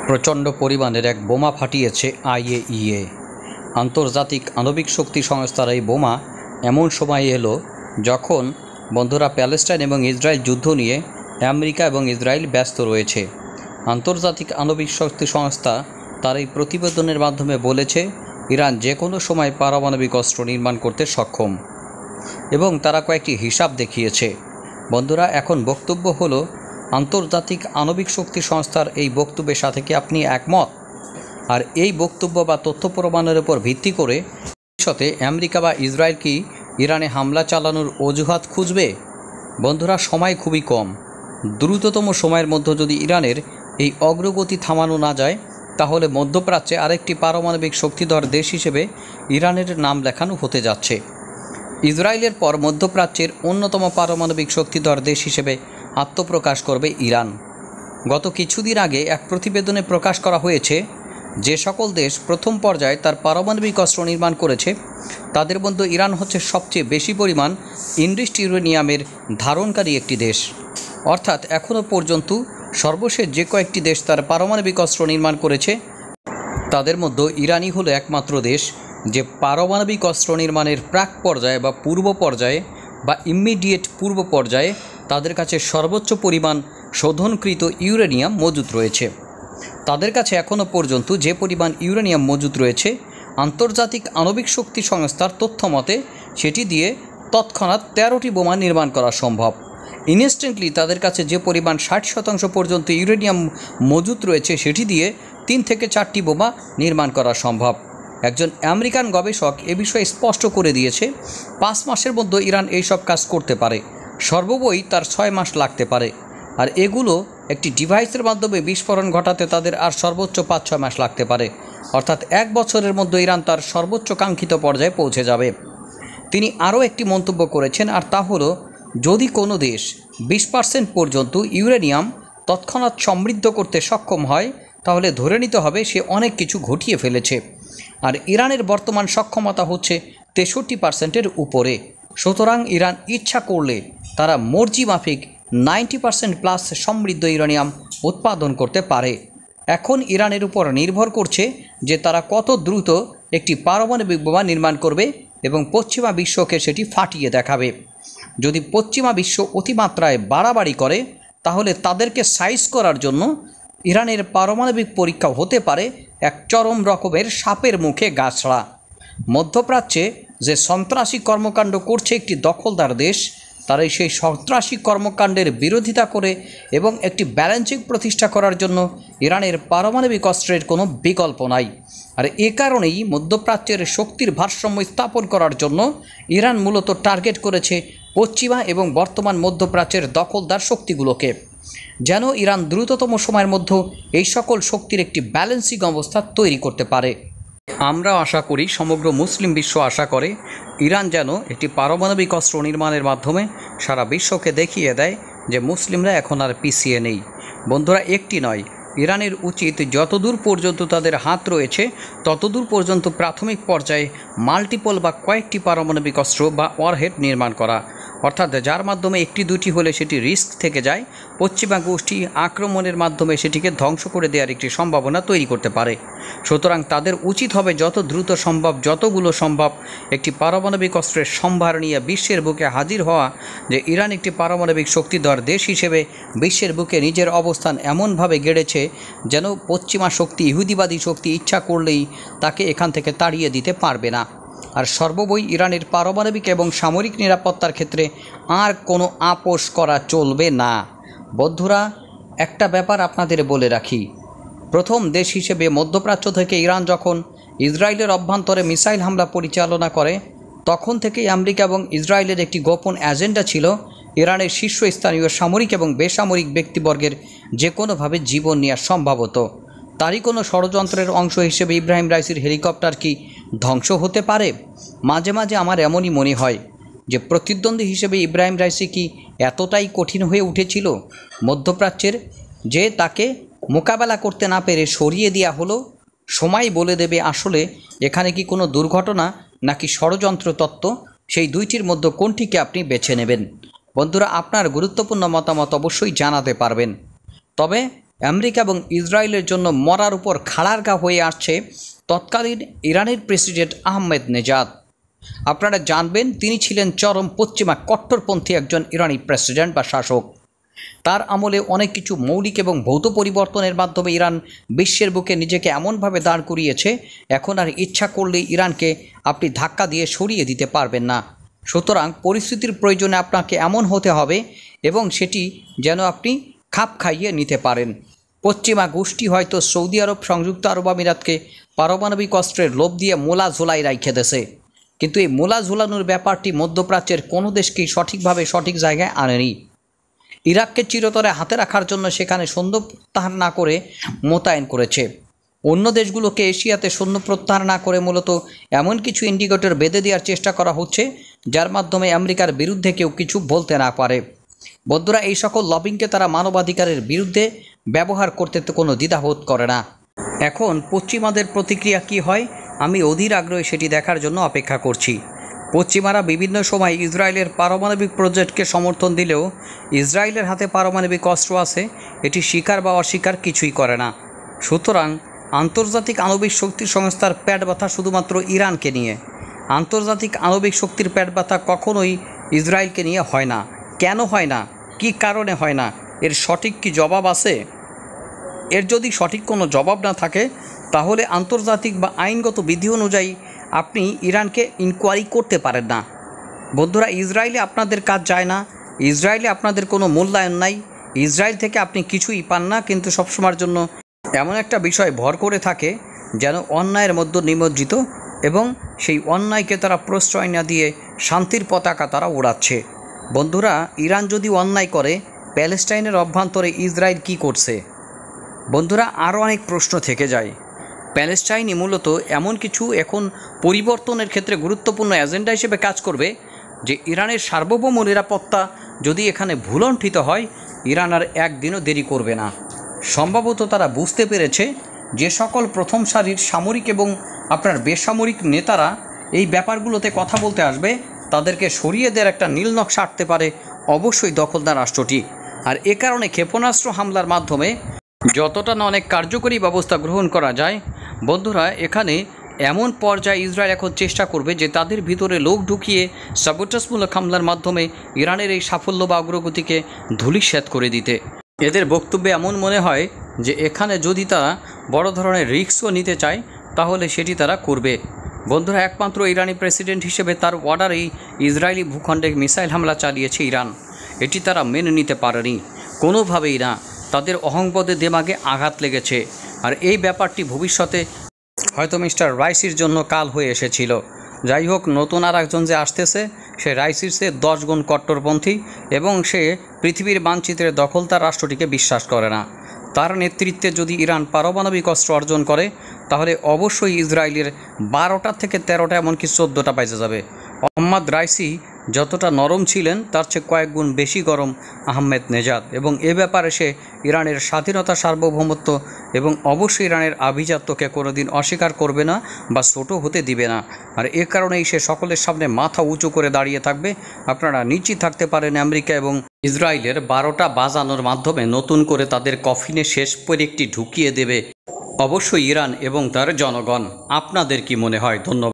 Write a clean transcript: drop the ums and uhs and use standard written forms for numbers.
প্রচণ্ড পরিমাণের এক বোমা ফাটিয়েছে আইএইএ। আন্তর্জাতিক আণবিক শক্তি সংস্থার এই বোমা এমন সময় এলো যখন বন্ধুরা প্যালেস্টাইন এবং ইসরায়েল যুদ্ধ নিয়ে আমেরিকা এবং ইসরায়েল ব্যস্ত রয়েছে। আন্তর্জাতিক আণবিক শক্তি সংস্থা তার এই প্রতিবেদনের মাধ্যমে বলেছে ইরান যে কোনো সময় পারমাণবিক অস্ত্র নির্মাণ করতে সক্ষম এবং তারা কয়েকটি হিসাব দেখিয়েছে। বন্ধুরা, এখন বক্তব্য হলো আন্তর্জাতিক আণবিক শক্তি সংস্থার এই বক্তব্যের সাথে কি আপনি একমত? আর এই বক্তব্য বা তথ্য প্রমাণের উপর ভিত্তি করে ভবিষ্যতে আমেরিকা বা ইসরায়েল কি ইরানে হামলা চালানোর অজুহাত খুঁজবে? বন্ধুরা, সময় খুবই কম। দ্রুততম সময়ের মধ্যে যদি ইরানের এই অগ্রগতি থামানো না যায় তাহলে মধ্যপ্রাচ্যে আরেকটি পারমাণবিক শক্তিধর দেশ হিসেবে ইরানের নাম লেখানো হতে যাচ্ছে। ইসরায়েলের পর মধ্যপ্রাচ্যের অন্যতম পারমাণবিক শক্তিধর দেশ হিসেবে আত্মপ্রকাশ করবে ইরান। গত কিছুদিন আগে এক প্রতিবেদনে প্রকাশ করা হয়েছে যে সকল দেশ প্রথম পর্যায়ে তার পারমাণবিক অস্ত্র নির্মাণ করেছে তাদের মধ্যে ইরান হচ্ছে সবচেয়ে বেশি পরিমাণ ইনরিচড ইউরেনিয়ামের ধারণকারী একটি দেশ। অর্থাৎ এখনও পর্যন্ত সর্বশেষ যে কয়েকটি দেশ তার পারমাণবিক অস্ত্র নির্মাণ করেছে তাদের মধ্যে ইরানই হলো একমাত্র দেশ যে পারমাণবিক অস্ত্র নির্মাণের প্রাক পর্যায়ে বা পূর্ব পর্যায়ে বা ইমিডিয়েট পূর্ব পর্যায়ে তাদের কাছে সর্বোচ্চ পরিমাণ শোধনকৃত ইউরেনিয়াম মজুত রয়েছে। তাদের কাছে এখনও পর্যন্ত যে পরিমাণ ইউরেনিয়াম মজুত রয়েছে আন্তর্জাতিক আণবিক শক্তি সংস্থার তথ্য মতে সেটি দিয়ে তৎক্ষণাৎ 13টি বোমা নির্মাণ করা সম্ভব। ইনস্ট্যান্টলি তাদের কাছে যে পরিমাণ 60% পর্যন্ত ইউরেনিয়াম মজুত রয়েছে সেটি দিয়ে 3 থেকে 4টি বোমা নির্মাণ করা সম্ভব। একজন আমেরিকান গবেষক এ বিষয়ে স্পষ্ট করে দিয়েছে 5 মাসের মধ্যে ইরান এইসব কাজ করতে পারে, সর্বোচ্চ তার 6 মাস লাগতে পারে। আর এগুলো একটি ডিভাইসের মাধ্যমে বিস্ফোরণ ঘটাতে তাদের আর সর্বোচ্চ 5-6 মাস লাগতে পারে। অর্থাৎ 1 বছরের মধ্যে ইরান তার সর্বোচ্চ কাঙ্ক্ষিত পর্যায়ে পৌঁছে যাবে। তিনি আরও একটি মন্তব্য করেছেন, আর তা হলো যদি কোনো দেশ 20% পর্যন্ত ইউরেনিয়াম তৎক্ষণাৎ সমৃদ্ধ করতে সক্ষম হয় তাহলে ধরে নিতে হবে সে অনেক কিছু ঘটিয়ে ফেলেছে। আর ইরানের বর্তমান সক্ষমতা হচ্ছে 63%-এর উপরে। সুতরাং ইরান ইচ্ছা করলে তারা মর্জি মাফিক 90%+ সমৃদ্ধ ইউরেনিয়াম উৎপাদন করতে পারে। এখন ইরানের উপর নির্ভর করছে যে তারা কত দ্রুত একটি পারমাণবিক বোমা নির্মাণ করবে এবং পশ্চিমা বিশ্বকে সেটি ফাটিয়ে দেখাবে। যদি পশ্চিমা বিশ্ব অতিমাত্রায় বাড়াবাড়ি করে তাহলে তাদেরকে সাইজ করার জন্য ইরানের পারমাণবিক পরীক্ষা হতে পারে এক চরম রকমের সাপের মুখে গাছড়া। মধ্যপ্রাচ্যে যে সন্ত্রাসী কর্মকাণ্ড করছে একটি দখলদার দেশ, তারাই সেই সন্ত্রাসী কর্মকাণ্ডের বিরোধিতা করে এবং একটি ব্যালেন্সিং প্রতিষ্ঠা করার জন্য ইরানের পারমাণবিক অস্ত্রের কোনো বিকল্প নাই। আর এ কারণেই মধ্যপ্রাচ্যের শক্তির ভারসাম্য স্থাপন করার জন্য ইরান মূলত টার্গেট করেছে পশ্চিমা এবং বর্তমান মধ্যপ্রাচ্যের দখলদার শক্তিগুলোকে, যেন ইরান দ্রুততম সময়ের মধ্যে এই সকল শক্তির একটি ব্যালেন্সিং অবস্থা তৈরি করতে পারে। আমরা আশা করি, সমগ্র মুসলিম বিশ্ব আশা করে ইরান যেন একটি পারমাণবিক অস্ত্র নির্মাণের মাধ্যমে সারা বিশ্বকে দেখিয়ে দেয় যে মুসলিমরা এখন আর পিছিয়ে নেই। বন্ধুরা, একটি নয়, ইরানের উচিত যতদূর পর্যন্ত তাদের হাত রয়েছে ততদূর পর্যন্ত প্রাথমিক পর্যায়ে মাল্টিপল বা কয়েকটি পারমাণবিক অস্ত্র বা ওয়ারহেড নির্মাণ করা। অর্থাৎ যার মাধ্যমে একটি দুটি হলে সেটি রিস্ক থেকে যায়, পশ্চিমা গোষ্ঠী আক্রমণের মাধ্যমে সেটিকে ধ্বংস করে দেওয়ার একটি সম্ভাবনা তৈরি করতে পারে। সুতরাং তাদের উচিত হবে যত দ্রুত সম্ভব, যতগুলো সম্ভব একটি পারমাণবিক অস্ত্রের সম্ভার নিয়ে বিশ্বের বুকে হাজির হওয়া, যে ইরান একটি পারমাণবিক শক্তিধর দেশ হিসেবে বিশ্বের বুকে নিজের অবস্থান এমনভাবে গেড়েছে যেন পশ্চিমা শক্তি, ইহুদিবাদী শক্তি ইচ্ছা করলেই তাকে এখান থেকে তাড়িয়ে দিতে পারবে না। আর সর্বোপরি ইরানের পারমাণবিক এবং সামরিক নিরাপত্তার ক্ষেত্রে আর কোনো আপোষ করা চলবে না। বন্ধুরা, একটা ব্যাপার আপনাদের বলে রাখি, প্রথম দেশ হিসেবে মধ্যপ্রাচ্য থেকে ইরান যখন ইসরায়েলের অভ্যন্তরে মিসাইল হামলা পরিচালনা করে তখন থেকেই আমেরিকা এবং ইসরায়েলের একটি গোপন এজেন্ডা ছিল ইরানের শীর্ষস্থানীয় সামরিক এবং বেসামরিক ব্যক্তিবর্গের যে কোনোভাবে জীবন নেওয়া সম্ভবত। তারই কোনো ষড়যন্ত্রের অংশ হিসেবে ইব্রাহিম রাইসির হেলিকপ্টার কি ধ্বংস হতে পারে? মাঝে মাঝে আমার এমনই মনে হয় যে প্রতিদ্বন্দ্বী হিসেবে ইব্রাহিম রাইসি কি এতটাই কঠিন হয়ে উঠেছিল মধ্যপ্রাচ্যের যে তাকে মোকাবেলা করতে না পেরে সরিয়ে দেওয়া হলো? সময় বলে দেবে আসলে এখানে কি কোনো দুর্ঘটনা নাকি ষড়যন্ত্র তত্ত্ব, সেই দুইটির মধ্যে কোনটিকে আপনি বেছে নেবেন? বন্ধুরা, আপনার গুরুত্বপূর্ণ মতামত অবশ্যই জানাতে পারবেন। তবে আমেরিকা এবং ইসরায়েলের জন্য মরার উপর খাড়ারগা হয়ে আসছে তৎকালীন ইরানের প্রেসিডেন্ট আহমেদ নেজাদ। আপনারা জানবেন তিনি ছিলেন চরম পশ্চিমা কট্টরপন্থী একজন ইরানি প্রেসিডেন্ট বা শাসক। তার আমলে অনেক কিছু মৌলিক এবং ভৌত পরিবর্তনের মাধ্যমে ইরান বিশ্বের বুকে নিজেকে এমনভাবে দাঁড় করিয়েছে, এখন আর ইচ্ছা করলেই ইরানকে আপনি ধাক্কা দিয়ে সরিয়ে দিতে পারবেন না। সুতরাং পরিস্থিতির প্রয়োজনে আপনাকে এমন হতে হবে এবং সেটি যেন আপনি খাপ খাইয়ে নিতে পারেন। পশ্চিমা গোষ্ঠী হয়তো সৌদি আরব, সংযুক্ত আরব আমিরাতকে পারমাণবিক অস্ত্রের লোভ দিয়ে মোলা ঝোলাই রাইখে দেছে, কিন্তু এই মোলা ঝোলানোর ব্যাপারটি মধ্যপ্রাচ্যের কোনো দেশকেই সঠিকভাবে সঠিক জায়গায় আনেনি। ইরাককে চিরতরে হাতে রাখার জন্য সেখানে সৈন্য প্রত্যাহার না করে মোতায়েন করেছে। অন্য দেশগুলোকে এশিয়াতে সৈন্য প্রত্যাহার না করে মূলত এমন কিছু ইন্ডিকেটর বেঁধে দেওয়ার চেষ্টা করা হচ্ছে যার মাধ্যমে আমেরিকার বিরুদ্ধে কেউ কিছু বলতে না পারে। বন্ধুরা, এই সকল লবিংকে তারা মানবাধিকারের বিরুদ্ধে ব্যবহার করতে তো কোনো দ্বিধাবোধ করে না। এখন পশ্চিমাদের প্রতিক্রিয়া কি হয় আমি অধীর আগ্রহে সেটি দেখার জন্য অপেক্ষা করছি। পশ্চিমারা বিভিন্ন সময় ইসরায়েলের পারমাণবিক প্রজেক্টকে সমর্থন দিলেও ইসরায়েলের হাতে পারমাণবিক অস্ত্র আছে এটি স্বীকার বা অস্বীকার কিছুই করে না। সুতরাং আন্তর্জাতিক আণবিক শক্তি সংস্থার পেট ব্যথা শুধুমাত্র ইরানকে নিয়ে। আন্তর্জাতিক আণবিক শক্তির পেট ব্যথা কখনোই ইসরায়েলকে নিয়ে হয় না। কেন হয় না, কী কারণে হয় না, এর সঠিক কি জবাব আছে? এর যদি সঠিক কোনো জবাব না থাকে তাহলে আন্তর্জাতিক বা আইনগত বিধি অনুযায়ী আপনি ইরানকে ইনকোয়ারি করতে পারেন না। বন্ধুরা, ইসরায়েলে আপনাদের কাজ যায় না, ইসরায়েলে আপনাদের কোনো মূল্যায়ন নাই, ইসরায়েল থেকে আপনি কিছুই পান না, কিন্তু সবসময়ের জন্য এমন একটা বিষয় ভর করে থাকে যেন অন্যায়ের মধ্যে নিমজ্জিত এবং সেই অন্যায়কে তারা প্রশ্রয় না দিয়ে শান্তির পতাকা তারা উড়াচ্ছে। বন্ধুরা, ইরান যদি অন্যায় করে, প্যালেস্টাইনের অভ্যন্তরে ইসরায়েল কি করছে? বন্ধুরা, আরও অনেক প্রশ্ন থেকে যায়। প্যালেস্টাইনই মূলত এমন কিছু এখন পরিবর্তনের ক্ষেত্রে গুরুত্বপূর্ণ এজেন্ডা হিসেবে কাজ করবে যে ইরানের সার্বভৌম নিরাপত্তা যদি এখানে ভুলণ্ঠিত হয়, ইরান আর একদিনও দেরি করবে না। সম্ভবত তারা বুঝতে পেরেছে যে সকল প্রথম সারির সামরিক এবং আপনার বেসামরিক নেতারা এই ব্যাপারগুলোতে কথা বলতে আসবে তাদেরকে সরিয়ে দেওয়ার একটা নীল নকশা আঁটতে পারে অবশ্যই দখলদার রাষ্ট্রটি। আর এ কারণে ক্ষেপণাস্ত্র হামলার মাধ্যমে যতটা না অনেক কার্যকরী ব্যবস্থা গ্রহণ করা যায়, বন্ধুরা এখানে এমন পর্যায়ে ইসরায়েল এখন চেষ্টা করবে যে তাদের ভিতরে লোক ঢুকিয়ে সাবোটাসমূলক হামলার মাধ্যমে ইরানের এই সাফল্য বা অগ্রগতিকে ধূলিসাৎ করে দিতে। এদের বক্তব্যে এমন মনে হয় যে এখানে যদি তারা বড় ধরনের রিস্কও নিতে চায় তাহলে সেটি তারা করবে। বন্ধুরা, একমাত্র ইরানি প্রেসিডেন্ট হিসেবে তার অর্ডারেই ইসরায়েলি ভূখণ্ডে মিসাইল হামলা চালিয়েছে ইরান। এটি তারা মেনে নিতে পারেনি কোনোভাবেই না। তাদের অহংবোধে দেমাগে আঘাত লেগেছে। আর এই ব্যাপারটি ভবিষ্যতে হয়তো মিস্টার রাইসির জন্য কাল হয়ে এসেছিল। যাই হোক, নতুন আর একজন যে আসতেছে সে রাইসির চেয়ে 10 গুণ কট্টরপন্থী এবং সে পৃথিবীর মানচিত্রে দখলদার রাষ্ট্রটিকে বিশ্বাস করে না। তার নেতৃত্বে যদি ইরান পারমাণবিক অস্ত্র অর্জন করে তাহলে অবশ্যই ইসরায়েলের 12টা থেকে 13টা এমনকি 14টা বেজে যাবে। মোহাম্মদ রাইসি যতটা নরম ছিলেন তার চেয়ে কয়েক গুণ বেশি গরম আহমেদ নেজাদ, এবং এ ব্যাপারে সে ইরানের স্বাধীনতা, সার্বভৌমত্ব এবং অবশ্যই ইরানের আভিজাত্যকে কোনোদিন অস্বীকার করবে না বা ছোটো হতে দিবে না। আর এ কারণেই সে সকলের সামনে মাথা উঁচু করে দাঁড়িয়ে থাকবে। আপনারা নিশ্চিত থাকতে পারেন আমেরিকা এবং ইসরায়েলের 12টা বাজানোর মাধ্যমে নতুন করে তাদের কফিনে শেষ পেরেকটি ঢুকিয়ে দেবে অবশ্যই ইরান এবং তার জনগণ। আপনাদের কি মনে হয়? ধন্যবাদ।